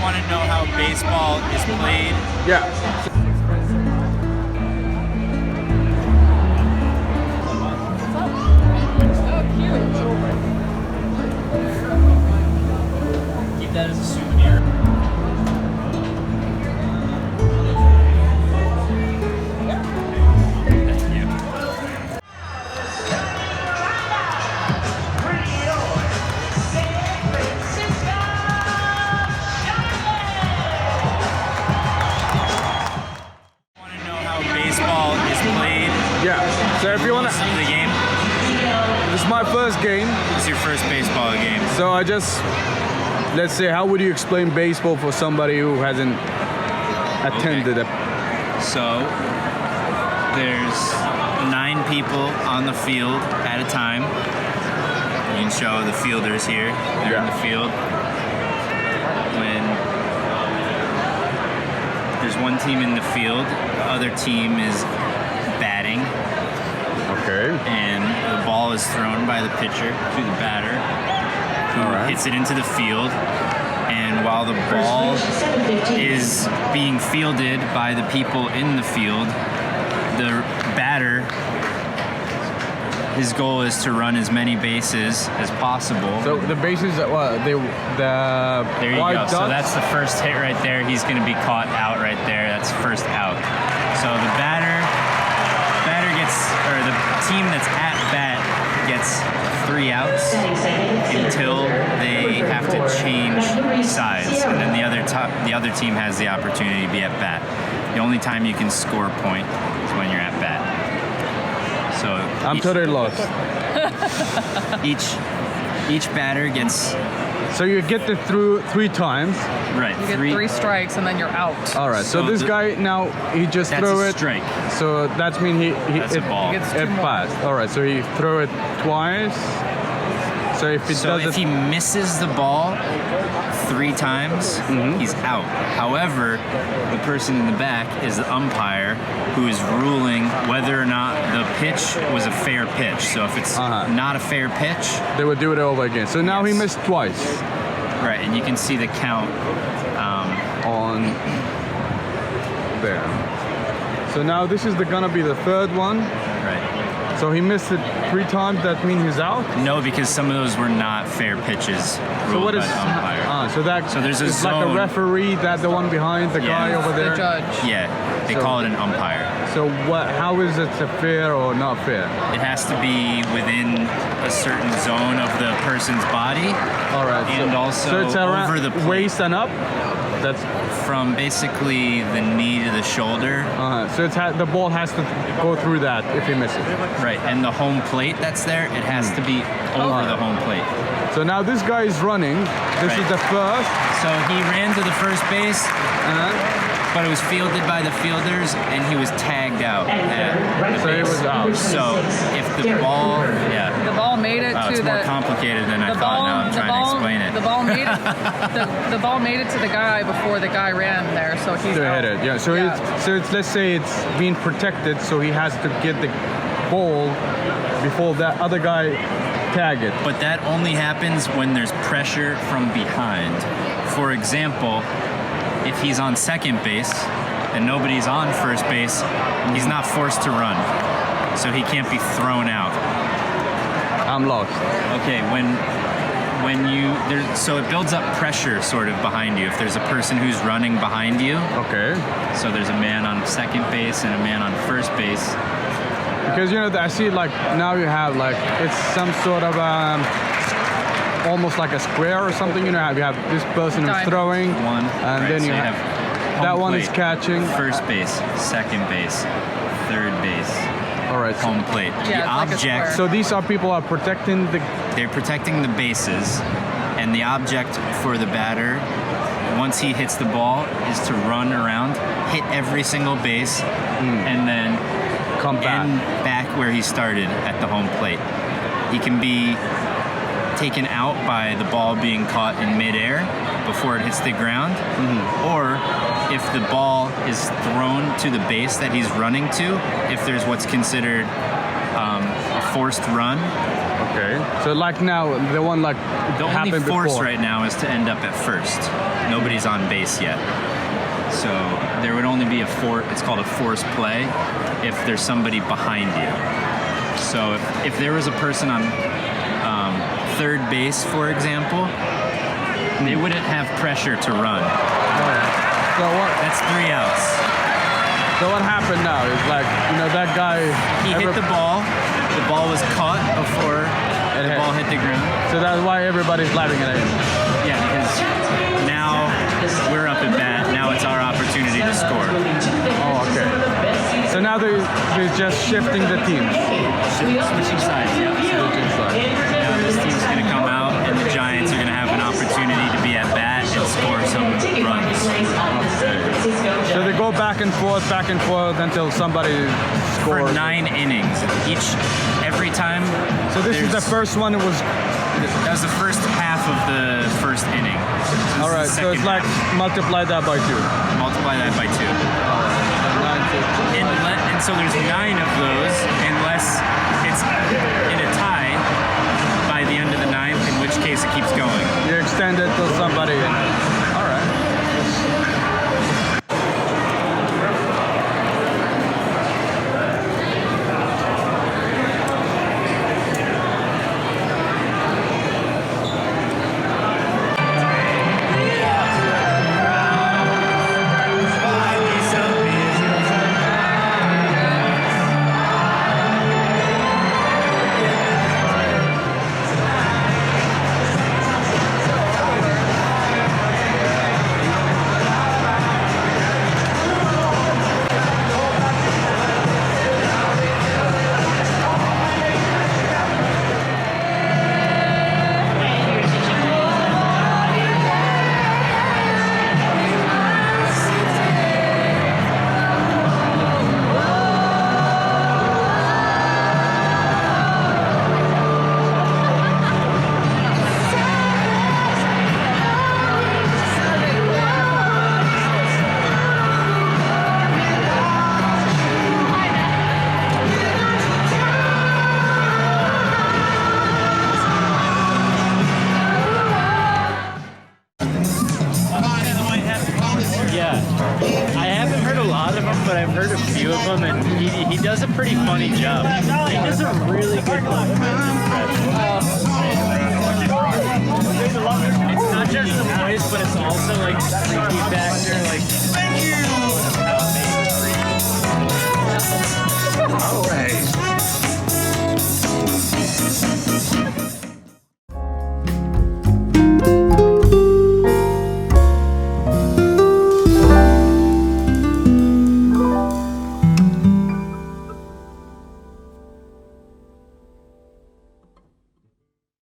want to know how baseball is played? Yeah. Keep that as a souvenir. Thank you. Want to know how baseball is played? Yeah. So if you want Most to, of the game. this is my first game. It's your first baseball game. So let's say, how would you explain baseball for somebody who hasn't attended it? So there's 9 people on the field at a time. You can show the fielders here. They're in the field. When there's one team in the field, the other team is batting, Okay. and the ball is thrown by the pitcher to the batter, who hits it into the field. And while the ball is being fielded by the people in the field, the batter, his goal is to run as many bases as possible. So the bases, There you white go. dots? So that's the first hit right there. He's going to be caught out right there. That's first out. So the batter gets, or the team that's at bat gets 3 outs until they have to change sides, and then the other team has the opportunity to be at bat. The only time you can score a point is when you're at bat. So I'm totally lost. each batter gets So you get the through 3 times. right. You get 3 strikes and then you're out. All right. So this guy now he just That's threw a it. strike. So that means That's a ball. He gets 2 it more. passed. All right. So he threw it twice. So if it So does if he misses the ball 3 times, he's out. However, the person in the back is the umpire who is ruling whether or not the pitch was a fair pitch. So if it's not a fair pitch, they would do it over again. So now he Yes. missed twice right, and you can see the count. on there. So now this is gonna be the 3rd one. Right. So he missed it 3 times. That means he's out. No, because some of those were not fair pitches So ruled what by is? the umpire. So there's a it's like a zone. referee. That the one behind the guy over The there. judge. Yeah, they So- call it an umpire. So what? How is it fair or not fair? It has to be within a certain zone of the person's body. All right. And so, also so it's around over the plate. waist and up. That's From basically the knee to the shoulder. so the ball has to go through that if he misses. Right, and the home plate that's there, it has to be over the home plate. So now this guy is running. This is Right. the first. So he ran to the first base, but it was fielded by the fielders, and he was tagged out at the So he base. was out. So if the ball, The ball made it it's to more the complicated than I thought. Now I'm trying to explain it. The ball made it. the ball made it to the guy before the guy ran there, so he's To out. hit it. Yeah. So it's let's say it's being protected, so he has to get the ball before that other guy tag it. But that only happens when there's pressure from behind. For example, if he's on second base and nobody's on first base, he's not forced to run. So he can't be thrown out. I'm lost. Okay, so it builds up pressure sort of behind you. If there's a person who's running behind you, Okay. so there's a man on second base and a man on first base. Because I see like now you have like it's some sort of almost like a square or something. You have this person who's Diamond. throwing, One, and right, then so you have home that one is plate, catching. First base, second base, third base, All right. So, home plate. Yeah, The it's like a object, square. so these are people are protecting the. they're protecting the bases, and the object for the batter, once he hits the ball, is to run around, hit every single base, and then Come back. end back where he started at the home plate. He can be taken out by the ball being caught in midair before it hits the ground, or if the ball is thrown to the base that he's running to, if there's what's considered a forced run, Okay. So like now, the one like The only happened force before. right now is to end up at first. Nobody's on base yet. So there would only be it's called a force play if there's somebody behind you. So if there was a person on third base, for example, they wouldn't have pressure to run. So what? That's 3 outs. So what happened now is like, you know, that guy. He hit the ball. The ball was caught before It the hit. ball hit the ground. So that's why everybody's laughing at him. Yeah, because now we're up at bat. Now it's our opportunity to score. Oh, okay. So now they're just shifting the teams. Switching sides, yeah. Switching sides. Now this team's going to come out, and the Giants are going to have an opportunity to be at bat and score some runs. So they go back and forth until somebody For scores. 9 innings. Every time. So this is the there's- first one. It was That was the first half of the first inning. This all is right. the So it's second like half. multiply that by 2. Multiply that by 2. And so there's 9 of those, unless it's in a tie by the end of the 9th, in which case it keeps going. You extend it till somebody. All right. Yeah, I haven't heard a lot of them, but I've heard a few of them, and he does a pretty funny job. He does a really good impression. It's not just the voice, but it's also like the creepy factor, like